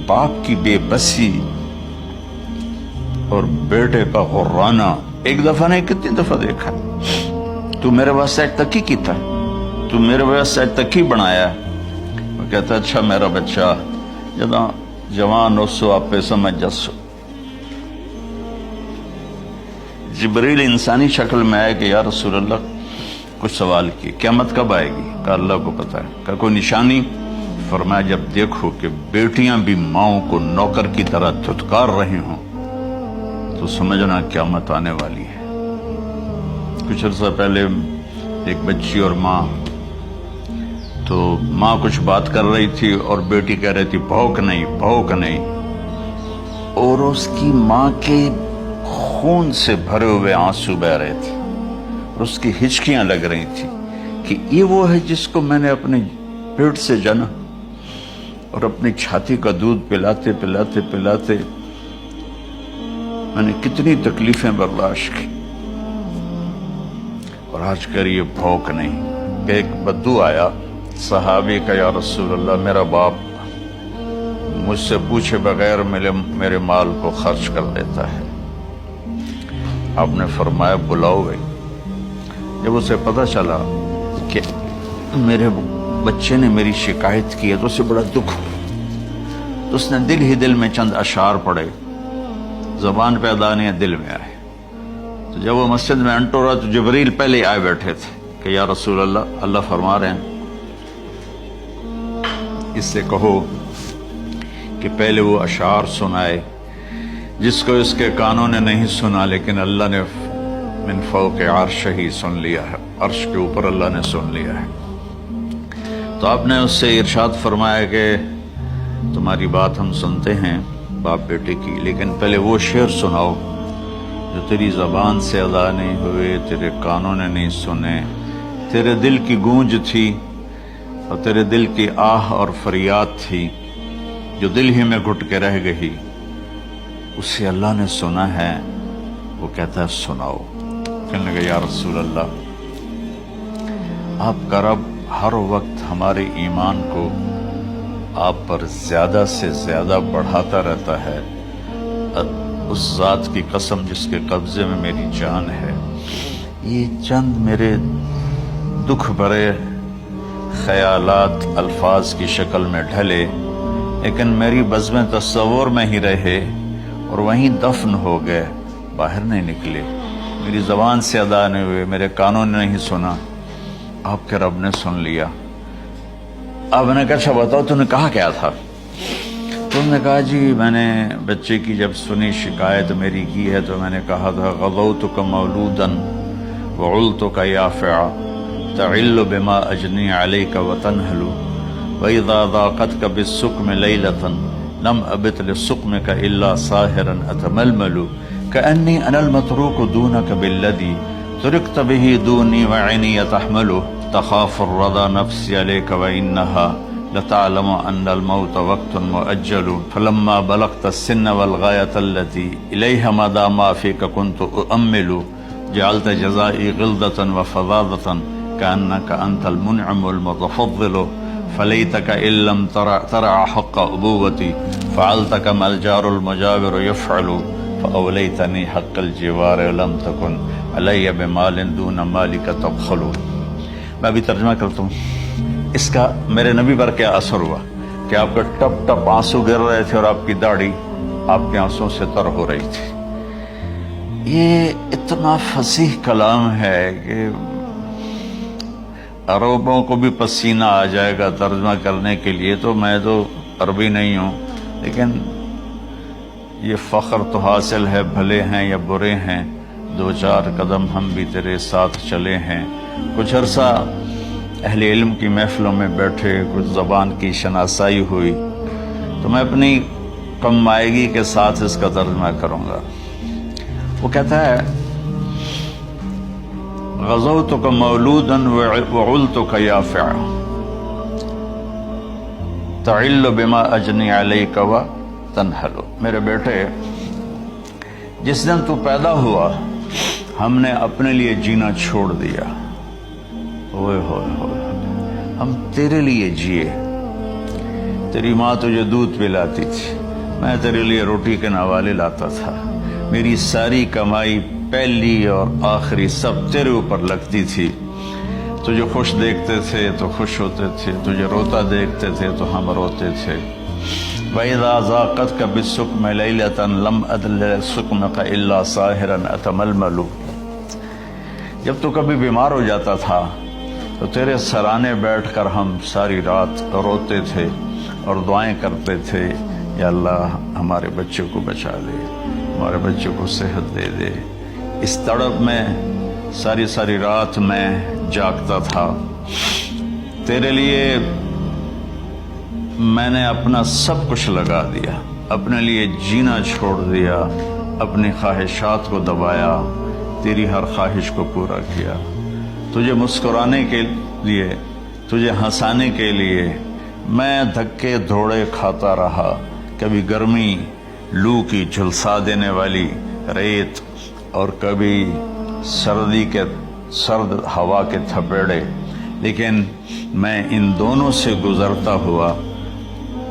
باپ کی بے بسی اور بیٹے کا غرانا ایک دفعہ نہیں کتنی دفعہ دیکھا. تو میرے واسطے آج تک ہی کیتا ہے, تو میرے واسطے آج تک ہی بنایا ہے. وہ کہتا ہے اچھا میرا بچہ جداں جوان ہو سو آپ پہ سمجھ جسو. جبریل انسانی شکل میں آئے کہ یا رسول اللہ کچھ سوال کی, قیامت کب آئے گی؟ کہا اللہ کو پتا ہے. کہا کوئی نشانی؟ فرمایا جب دیکھو کہ بیٹیاں بھی ماؤں کو نوکر کی طرح دھتکار رہی ہوں تو سمجھنا قیامت آنے والی ہے. کچھ عرصہ پہلے ایک بچی اور ماں, تو ماں کچھ بات کر رہی تھی اور بیٹی کہہ رہی تھی بھوک نہیں بھوک نہیں, اور اس کی ماں کے خون سے بھرے ہوئے آنسو بہ رہے تھے اور اس کی ہچکیاں لگ رہی تھی کہ یہ وہ ہے جس کو میں نے اپنے پیٹ سے جنا اور اپنی چھاتی کا دودھ پلاتے پلاتے پلاتے میں نے کتنی تکلیفیں برداشت کی, اور آج کر یہ بھوک نہیں. کہ ایک بدو آیا صحابی کا, یا رسول اللہ میرا باپ مجھ سے پوچھے بغیر میرے مال کو خرچ کر دیتا ہے. آپ نے فرمایا بلاؤ گئی. جب اسے پتہ چلا کہ میرے بچے نے میری شکایت کی ہے تو اسے بڑا دکھ ہوا. تو اس نے دل ہی دل میں چند اشعار پڑھے, زبان پہ ادا نہیں دل میں آئے. تو جب وہ مسجد میں انٹو رہا تو جبریل پہلے آئے بیٹھے تھے کہ یا رسول اللہ اللہ فرما رہے ہیں اس سے کہو کہ پہلے وہ اشعار سنائے جس کو اس کے کانوں نے نہیں سنا لیکن اللہ نے من فوق عرش ہی سن لیا ہے, عرش کے اوپر اللہ نے سن لیا ہے. تو آپ نے اس سے ارشاد فرمایا کہ تمہاری بات ہم سنتے ہیں باپ بیٹے کی, لیکن پہلے وہ شعر سناؤ جو تیری زبان سے ادا نہیں ہوئے, تیرے کانوں نے نہیں سنے, تیرے دل کی گونج تھی اور تیرے دل کی آہ اور فریاد تھی جو دل ہی میں گھٹ کے رہ گئی, اسے اللہ نے سنا ہے. وہ کہتا ہے سناؤ. کہنے لگا یا رسول اللہ آپ کا رب ہر وقت ہمارے ایمان کو آپ پر زیادہ سے زیادہ بڑھاتا رہتا ہے, اس ذات کی قسم جس کے قبضے میں میری جان ہے. یہ چند میرے دکھ بھرے خیالات الفاظ کی شکل میں ڈھلے لیکن میری بزم تصور میں ہی رہے اور وہیں دفن ہو گئے, باہر نہیں نکلے, میری زبان سے ادا نہیں ہوئے, میرے کانوں نے نہیں سنا, آپ کے رب نے سن لیا. آپ نے کہا اچھا بتاؤ تو نے کہا کیا تھا؟ تم نے کہا جی میں نے بچے کی جب سنی شکایت میری کی ہے تو میں نے کہا تھا غضوتک مولودا وعلتک یافعا تعل بما اجنی علیک وتنہل وَإِذَا ضَاقَتْكَ بِالسُّقْمِ لَيْلَةً لَمْ أَبِتْ لِلسُّقْمِكَ إِلَّا سَاهِرًا أَتَمَلْمَلُ كَأَنِّي أَنَا الْمَتْرُوكُ دُونَكَ بِالَّذِي تُرِكْتَ بِهِ دُونِي وَعِنِي يَتَحْمَلُ تَخَافُ الرَّضَى نَفْسِي عَلَيْكَ وَإِنَّهَا لَتَعْلَمُ أَنَّ الْمَوْتَ وَقْتٌ مُؤَجَّلٌ فَلَمَّا بَلَغْتَ السِّنَّ وَالْغَايَةَ الَّتِي إِلَيْهَا مَدَى مَا فِيكَ كُنْتُ أُؤَمِّلُ جَعَلْتَ جَزَائِي غِلْظَةً وَفَظَاظَةً كَأَنَّكَ أَنْتَ الْمُنْعِمُ الْمُتَفَضِّلُ فَلَيْتَكَ إِن لَّمْ تَرَعْ حَقَّ أُبُوَّتِي فَعَلْتَ كَمَا الْجَارُ الْمُجَاوِرُ يَفْعَلُ فَأَوْلَيْتَنِي حَقَّ الْجِوَارِ وَلَمْ تَكُنْ عَلَيَّ بِمَالٍ دُونَ مَالِكَ تَبْخَلُ. میں بھی ترجمہ کرتا ہوں. اس کا میرے نبی پر کیا اثر ہوا کہ آپ کا ٹپ ٹپ آنسو گر رہے تھے اور آپ کی داڑھی آپ کے آنسوں سے تر ہو رہی تھی. یہ اتنا فصیح کلام ہے کہ عربوں کو بھی پسینہ آ جائے گا ترجمہ کرنے کے لیے. تو میں تو عربی نہیں ہوں لیکن یہ فخر تو حاصل ہے, بھلے ہیں یا برے ہیں, دو چار قدم ہم بھی تیرے ساتھ چلے ہیں. کچھ عرصہ اہل علم کی محفلوں میں بیٹھے, کچھ زبان کی شناسائی ہوئی, تو میں اپنی کم مائگی کے ساتھ اس کا ترجمہ کروں گا. وہ کہتا ہے غزوتک مولودا وعلتک یافعا تعل بما اجنی علیک وتنہل. میرے بیٹے جس دن تو پیدا ہوا ہم نے اپنے لیے جینا چھوڑ دیا. ہوئے ہوئے ہوئے ہم تیرے لیے جیے. تیری ماں تجھے دودھ پلاتی تھی, میں تیرے لیے روٹی کے نوالے لاتا تھا، میری ساری کمائی پہلی اور آخری سب تیرے اوپر لگتی تھی۔ تجھے خوش دیکھتے تھے تو خوش ہوتے تھے، تجھے روتا دیکھتے تھے تو ہم روتے تھے۔ وَإِذَا ذَاقَتْكَ بِالسُّقْمِ لَيْلَةً لَمْ أَدْلِ سُقْمَكَ إِلَّا سَاهِرًا أَتَمَلْمَلُ۔ جب تو کبھی بیمار ہو جاتا تھا تو تیرے سرانے بیٹھ کر ہم ساری رات روتے تھے اور دعائیں کرتے تھے، یا اللہ ہمارے بچوں کو بچا دے، ہمارے بچوں کو صحت دے دے۔ اس تڑپ میں ساری رات میں جاگتا تھا، تیرے لیے میں نے اپنا سب کچھ لگا دیا، اپنے لیے جینا چھوڑ دیا، اپنی خواہشات کو دبایا، تیری ہر خواہش کو پورا کیا۔ تجھے مسکرانے کے لیے، تجھے ہنسانے کے لیے میں دھکے دھوڑے کھاتا رہا، کبھی گرمی لو کی جھلسا دینے والی ریت اور کبھی سردی کے سرد ہوا کے تھپیڑے، لیکن میں ان دونوں سے گزرتا ہوا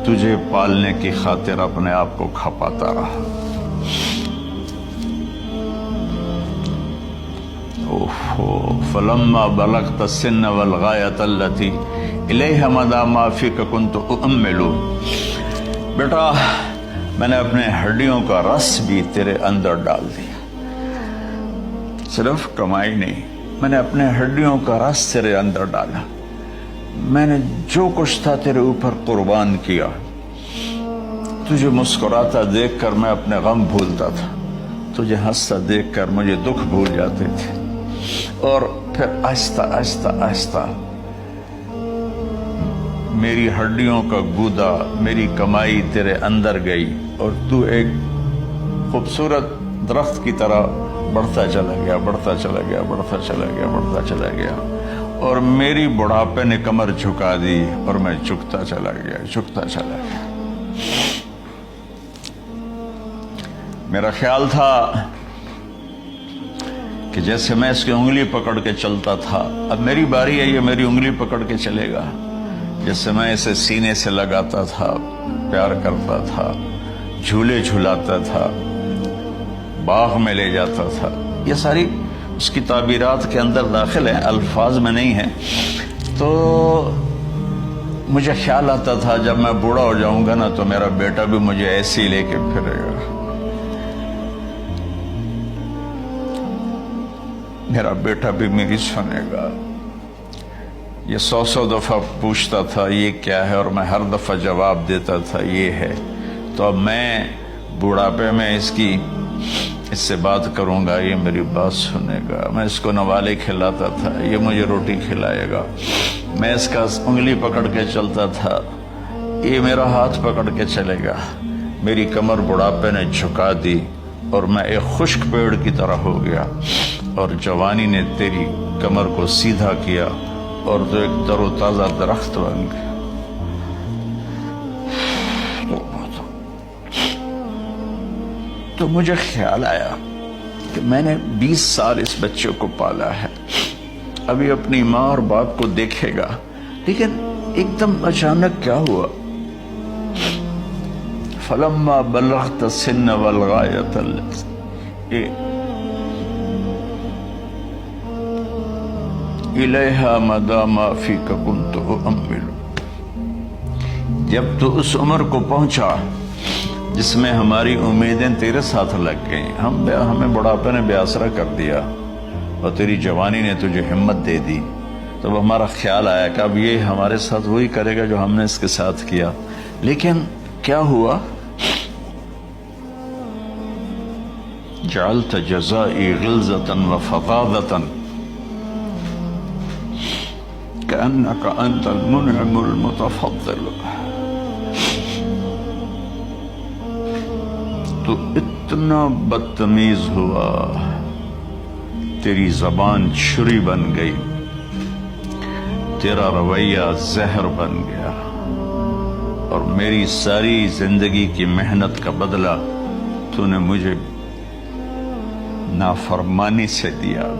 تجھے پالنے کی خاطر اپنے آپ کو کھپاتا رہا۔ فلما بلغت السن والغایۃ التی الیہ مدی ما فیک کنت اؤمل۔ بیٹا میں نے اپنے ہڈیوں کا رس بھی تیرے اندر ڈال دیا، صرف کمائی نہیں، میں نے اپنے ہڈیوں کا رس تیرے اندر ڈالا، میں نے جو کچھ تھا تیرے اوپر قربان کیا۔ تجھے مسکراتا دیکھ کر میں اپنے غم بھولتا تھا، تجھے ہنستا دیکھ کر مجھے دکھ بھول جاتے تھے، اور پھر آہستہ آہستہ میری ہڈیوں کا گودا، میری کمائی تیرے اندر گئی، اور تو ایک خوبصورت درخت کی طرح بڑھتا چلا گیا، اور میری بڑھاپے نے کمر جھکا دی اور میں جھکتا چلا گیا۔ میرا خیال تھا کہ جیسے میں اس کی انگلی پکڑ کے چلتا تھا، اب میری باری ہے، یہ میری انگلی پکڑ کے چلے گا۔ جیسے میں اسے سینے سے لگاتا تھا، پیار کرتا تھا، جھولے جھلاتا تھا، باغ میں لے جاتا تھا، یہ ساری اس کی تعبیرات کے اندر داخل ہیں، الفاظ میں نہیں ہیں۔ تو مجھے خیال آتا تھا جب میں بوڑھا ہو جاؤں گا نا تو میرا بیٹا بھی مجھے ایسے ہی لے کے پھرے گا، میرا بیٹا بھی میری سنے گا۔ یہ 100 دفعہ پوچھتا تھا یہ کیا ہے، اور میں ہر دفعہ جواب دیتا تھا یہ ہے۔ تو اب میں بوڑھاپے میں اس سے بات کروں گا، یہ میری بات سنے گا۔ میں اس کو نوالے کھلاتا تھا، یہ مجھے روٹی کھلائے گا۔ میں اس کا انگلی پکڑ کے چلتا تھا، یہ میرا ہاتھ پکڑ کے چلے گا۔ میری کمر بڑھاپے نے جھکا دی اور میں ایک خشک پیڑ کی طرح ہو گیا، اور جوانی نے تیری کمر کو سیدھا کیا اور تو ایک تر و تازہ درخت بن گیا۔ تو مجھے خیال آیا کہ میں نے 20 سال اس بچے کو پالا ہے، ابھی اپنی ماں اور باپ کو دیکھے گا، لیکن ایک دم اچانک کیا ہوا؟ فلما بلغت السن والغایۃ الیہا مدی ما فیک کنت اؤمل۔ جب تو اس عمر کو پہنچا جس میں ہماری امیدیں تیرے ساتھ لگ گئیں، ہمیں بڑھاپے نے بے آسرا کر دیا اور تیری جوانی نے تجھے ہمت دے دی، تب ہمارا خیال آیا کہ اب یہ ہمارے ساتھ وہی کرے گا جو ہم نے اس کے ساتھ کیا۔ لیکن کیا ہوا؟ جعلت جزائی غلظۃ وفظاظۃ کأنک انت المنعم المتفضل۔ تو اتنا بدتمیز ہوا، تیری زبان چھری بن گئی، تیرا رویہ زہر بن گیا، اور میری ساری زندگی کی محنت کا بدلہ تو نے مجھے نافرمانی سے دیا۔